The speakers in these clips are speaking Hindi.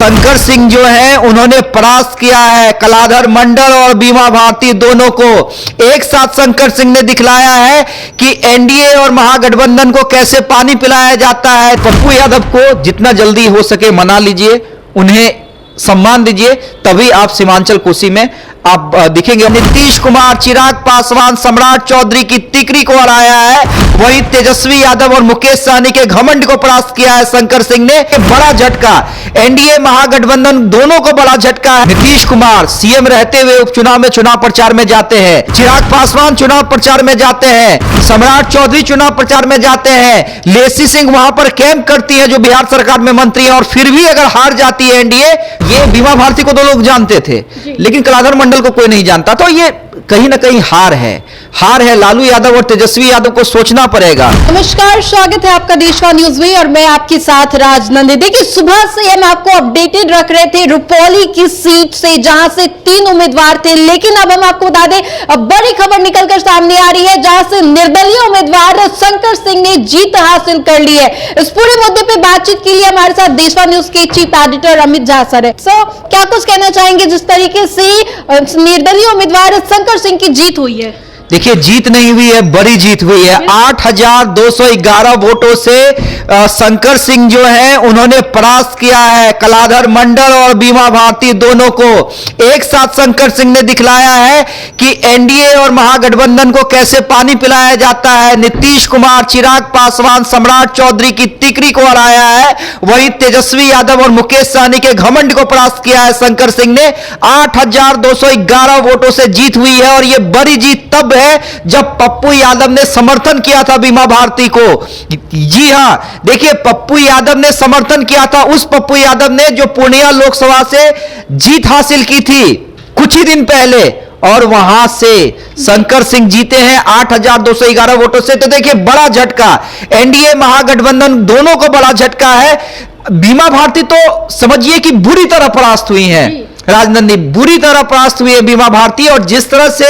शंकर सिंह जो है उन्होंने परास्त किया है कलाधर मंडल और बीमा भारती दोनों को। एक साथ शंकर सिंह ने दिखलाया है कि एनडीए और महागठबंधन को कैसे पानी पिलाया जाता है। पप्पू यादव को जितना जल्दी हो सके मना लीजिए, उन्हें सम्मान दीजिए, तभी आप सीमांचल कोसी में आप दिखेंगे। नीतीश कुमार, चिराग पासवान, सम्राट चौधरी की तिकरी को हराया है, वहीं तेजस्वी यादव और मुकेश सहनी के घमंड को परास्त किया है शंकर सिंह ने। बड़ा झटका, एनडीए महागठबंधन दोनों को बड़ा झटका है। नीतीश कुमार सीएम रहते हुए उपचुनाव में चुनाव प्रचार में जाते हैं, चिराग पासवान चुनाव प्रचार में जाते हैं, सम्राट चौधरी चुनाव प्रचार में जाते हैं, लेसी सिंह वहां पर कैंप करती है जो बिहार सरकार में मंत्री है, और फिर भी अगर हार जाती है एनडीए। ये बीमा भारती को तो लोग जानते थे, लेकिन कलाधर मंडल को कोई नहीं जानता। तो ये कहीं ना कहीं हार है लालू यादव और तेजस्वी यादव को सोचना पड़ेगा। नमस्कार, स्वागत है आपका देशवा न्यूज में और मैं आपके साथ राजनंदी। देखिए, सुबह से हम आपको अपडेटेड रख रहे थे रुपौली की सीट से, जहां से 3 उम्मीदवार थे, लेकिन अब हम आपको बता दें अब बड़ी खबर निकलकर सामने आ रही है, जहां से निर्दलीय उम्मीदवार शंकर सिंह ने जीत हासिल कर ली है। इस पूरे मुद्दे पे बातचीत के लिए हमारे साथ देशवा न्यूज के chief editor Amit Jha sir है। सो क्या कुछ कहना चाहेंगे जिस तरीके से निर्दलीय उम्मीदवार शंकर सिंह की जीत हुई है? देखिए, जीत नहीं हुई है, बड़ी जीत हुई है। 8,211 वोटों से शंकर सिंह जो है उन्होंने परास्त किया है कलाधर मंडल और बीमा भारती दोनों को। एक साथ शंकर सिंह ने दिखलाया है कि एनडीए और महागठबंधन को कैसे पानी पिलाया जाता है। नीतीश कुमार, चिराग पासवान, सम्राट चौधरी की तिकरी को हराया है, वहीं तेजस्वी यादव और मुकेश सहनी के घमंड को परास्त किया है शंकर सिंह ने। 8,211 वोटों से जीत हुई है, और यह बड़ी जीत तब है जब पप्पू यादव ने समर्थन किया था बीमा भारती को। जी हां, देखिए, पप्पू यादव ने समर्थन किया था, उस पप्पू यादव ने जो पूर्णिया लोकसभा से जीत हासिल की थी कुछ ही दिन पहले, और वहां से शंकर सिंह जीते हैं 8,211 वोटों से। तो देखिए, बड़ा झटका, एनडीए महागठबंधन दोनों को बड़ा झटका है। बीमा भारती तो समझिए कि बुरी तरह परास्त हुई है, राजनंदी बुरी तरह परास्त हुई है बीमा भारती। और जिस तरह से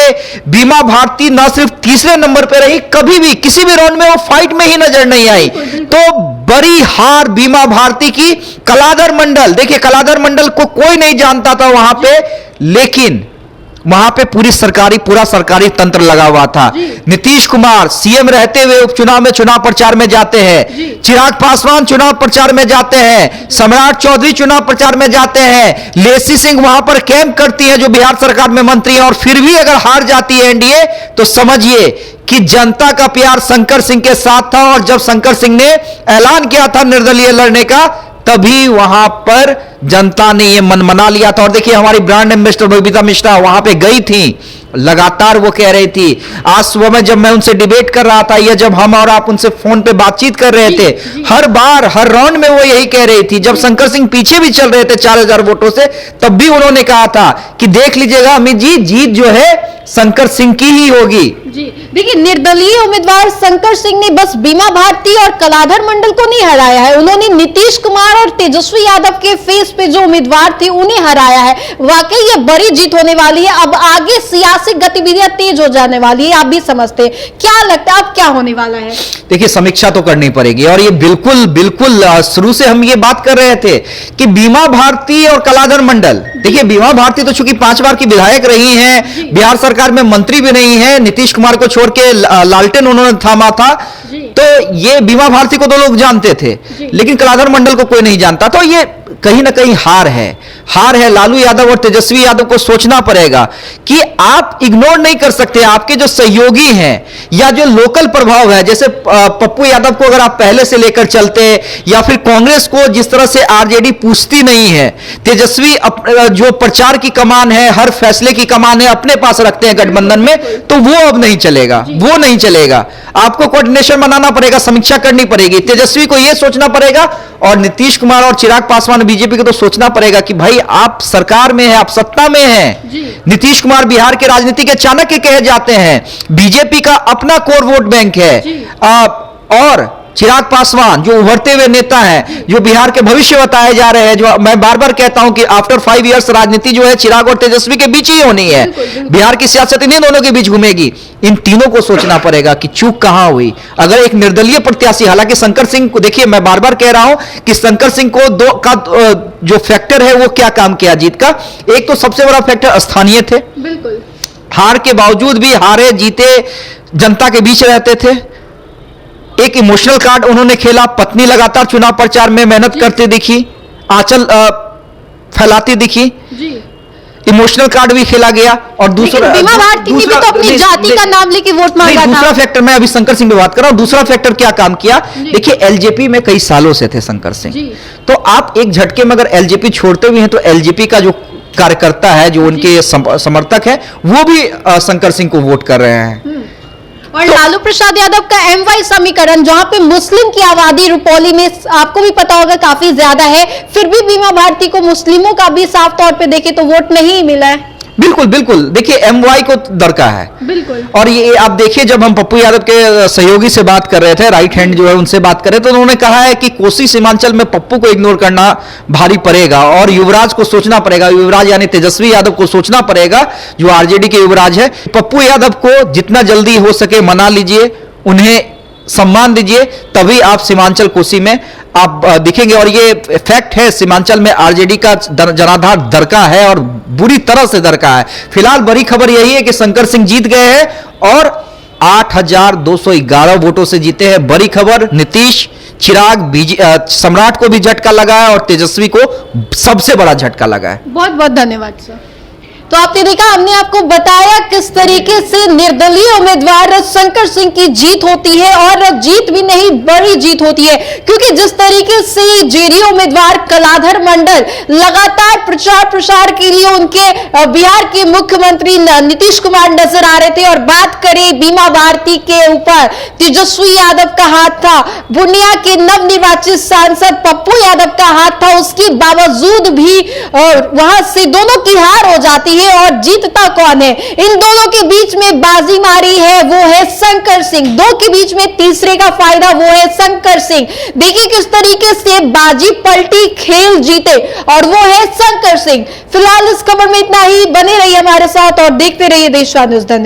बीमा भारती न सिर्फ तीसरे नंबर पर रही, कभी भी किसी भी राउंड में वो फाइट में ही नजर नहीं आई। तो बड़ी हार बीमा भारती की। कलाधर मंडल, देखिए, कलाधर मंडल को कोई नहीं जानता था वहां पे, लेकिन वहां पे पूरा सरकारी तंत्र लगा हुआ था। नीतीश कुमार सीएम रहते हुए उपचुनाव में चुनाव प्रचार में जाते हैं, चिराग पासवान चुनाव प्रचार में जाते हैं, सम्राट चौधरी चुनाव प्रचार में जाते हैं, लेसी सिंह वहां पर कैंप करती है जो बिहार सरकार में मंत्री है, और फिर भी अगर हार जाती है एनडीए तो समझिए कि जनता का प्यार शंकर सिंह के साथ था। और जब शंकर सिंह ने ऐलान किया था निर्दलीय लड़ने का, तभी वहां पर जनता ने यह मन मना लिया था। और देखिए, हमारी ब्रांड एम्बेसडर बबीता मिश्रा वहां पे गई थी, लगातार वो कह रही थी। आज सुबह में जब मैं उनसे डिबेट कर रहा था, या जब हम और आप उनसे फोन पे बातचीत कर रहे थे, हर बार हर राउंड में वो यही कह रही थी। जब शंकर सिंह पीछे भी चल रहे थे 4,000 वोटों से, तब भी उन्होंने कहा था कि देख लीजिएगा अमित जी, जीत जो है शंकर सिंह की ही होगी। जी देखिए, निर्दलीय उम्मीदवार शंकर सिंह ने बस बीमा भारती और कलाधर मंडल को नहीं हराया है, उन्होंने नीतीश कुमार और तेजस्वी यादव के फेस पे जो उम्मीदवार थे उन्हें हराया है। वाकई ये बड़ी जीत होने वाली है। अब आगे सियासी गतिविधियां तेज हो जाने वाली है, आप भी समझते हैं। क्या लगता है अब क्या होने वाला है? देखिए, समीक्षा तो करनी पड़ेगी, और ये बिल्कुल शुरू से हम ये बात कर रहे थे कि बीमा भारती और कलाधर मंडल, देखिए, बीमा भारती तो चूंकि 5 बार की विधायक रही हैं, बिहार सरकार में मंत्री भी नहीं है, नीतीश कुमार को छोड़ के लालटेन उन्होंने थामा था, तो ये बीमा भारती को तो लोग जानते थे, लेकिन कलाधर मंडल को कोई नहीं जानता। तो ये कहीं ना कहीं हार है लालू यादव और तेजस्वी यादव को सोचना पड़ेगा कि आप इग्नोर नहीं कर सकते। आपके जो सहयोगी हैं या जो लोकल प्रभाव है, जैसे पप्पू यादव को अगर आप पहले से लेकर चलते, या फिर कांग्रेस को जिस तरह से आरजेडी पूछती नहीं है, तेजस्वी जो प्रचार की कमान है, हर फैसले की कमान है, अपने पास रखते हैं गठबंधन में, तो वो अब नहीं चलेगा, वो नहीं चलेगा। आपको कोऑर्डिनेशन बनाना पड़ेगा, समीक्षा करनी पड़ेगी। तेजस्वी को यह सोचना पड़ेगा, और नीतीश कुमार और चिराग पासवान बीजेपी को तो सोचना पड़ेगा कि भाई आप सरकार में हैं, आप सत्ता में हैं। नीतीश कुमार बिहार के राजनीति के चाणक्य कहे जाते हैं, बीजेपी का अपना कोर वोट बैंक है, और चिराग पासवान जो उभरते हुए नेता हैं, जो बिहार के भविष्य बताए जा रहे हैं, जो मैं बार बार कहता हूं कि आफ्टर 5 इयर्स राजनीति जो है चिराग और तेजस्वी के बीच ही होनी है। बिहार की सियासत इन्हीं दोनों के बीच घूमेगी। इन तीनों को सोचना पड़ेगा कि चूक कहां हुई। अगर एक निर्दलीय प्रत्याशी, हालांकि शंकर सिंह को देखिए, मैं बार बार कह रहा हूं कि शंकर सिंह को जो फैक्टर है वो क्या काम किया जीत का। एक तो सबसे बड़ा फैक्टर स्थानीय थे, बिल्कुल हार के बावजूद भी हारे जीते जनता के बीच रहते थे। एक इमोशनल कार्ड उन्होंने खेला, पत्नी लगातार चुनाव प्रचार में मेहनत करती दिखी, आंचल फैलाती दिखी, जी। इमोशनल कार्ड भी खेला गया। और दूसरा, बीमा भारती ने भी तो अपनी जाति का नाम लेके वोट मांगा था। दूसरा फैक्टर, मैं अभी शंकर सिंह पे बात कर रहा हूं, दूसरा फैक्टर क्या काम किया। देखिए एलजेपी में कई सालों से थे शंकर सिंह, तो आप एक झटके में अगर एलजेपी छोड़ते हुए हैं तो एलजेपी का जो कार्यकर्ता है, जो उनके समर्थक है, वो भी शंकर सिंह को वोट कर रहे हैं। और लालू प्रसाद यादव का एमवाई समीकरण, जहां पे मुस्लिम की आबादी रुपौली में आपको भी पता होगा काफी ज्यादा है, फिर भी बीमा भारती को मुस्लिमों का भी साफ तौर पे देखे तो वोट नहीं मिला है। बिल्कुल बिल्कुल, देखिए एमवाई को दरकार है, बिल्कुल। और ये आप देखिए, जब हम पप्पू यादव के सहयोगी से बात कर रहे थे, राइट हैंड जो है उनसे बात कर रहे थे, तो उन्होंने कहा है कि कोसी सीमांचल में पप्पू को इग्नोर करना भारी पड़ेगा और युवराज को सोचना पड़ेगा। युवराज यानी तेजस्वी यादव को सोचना पड़ेगा, जो आरजेडी के युवराज है। पप्पू यादव को जितना जल्दी हो सके मना लीजिए, उन्हें सम्मान दीजिए, तभी आप सीमांचल कोसी में आप दिखेंगे। और ये फैक्ट है, सीमांचल में आरजेडी का जनाधार दरका है और बुरी तरह से दरका है। फिलहाल बड़ी खबर यही है कि शंकर सिंह जीत गए हैं और 8,211 वोटों से जीते हैं। बड़ी खबर, नीतीश, चिराग, सम्राट को भी झटका लगा है और तेजस्वी को सबसे बड़ा झटका लगा है। बहुत बहुत धन्यवाद सर। तो आपने देखा, हमने आपको बताया किस तरीके से निर्दलीय उम्मीदवार शंकर सिंह की जीत होती है, और जीत भी नहीं बड़ी जीत होती है, क्योंकि जिस तरीके से जेडीयू उम्मीदवार कलाधर मंडल लगातार प्रचार प्रसार के लिए उनके बिहार के मुख्यमंत्री नीतीश कुमार नजर आ रहे थे। और बात करें बीमा भारती के ऊपर, तेजस्वी यादव का हाथ था, पूर्णिया के नवनिर्वाचित सांसद पप्पू यादव का हाथ था, उसके बावजूद भी वहां से दोनों की हार हो जाती है। और जीतता कौन है? इन दोनों के बीच में बाजी मारी है वो है शंकर सिंह, दो के बीच में तीसरे का फायदा वो है शंकर सिंह। देखिए किस तरीके से बाजी पलटी, खेल जीते, और वो है शंकर सिंह। फिलहाल इस खबर में इतना ही। बने रहिए हमारे साथ और देखते रहिए देशवार न्यूज़। धन्यवाद।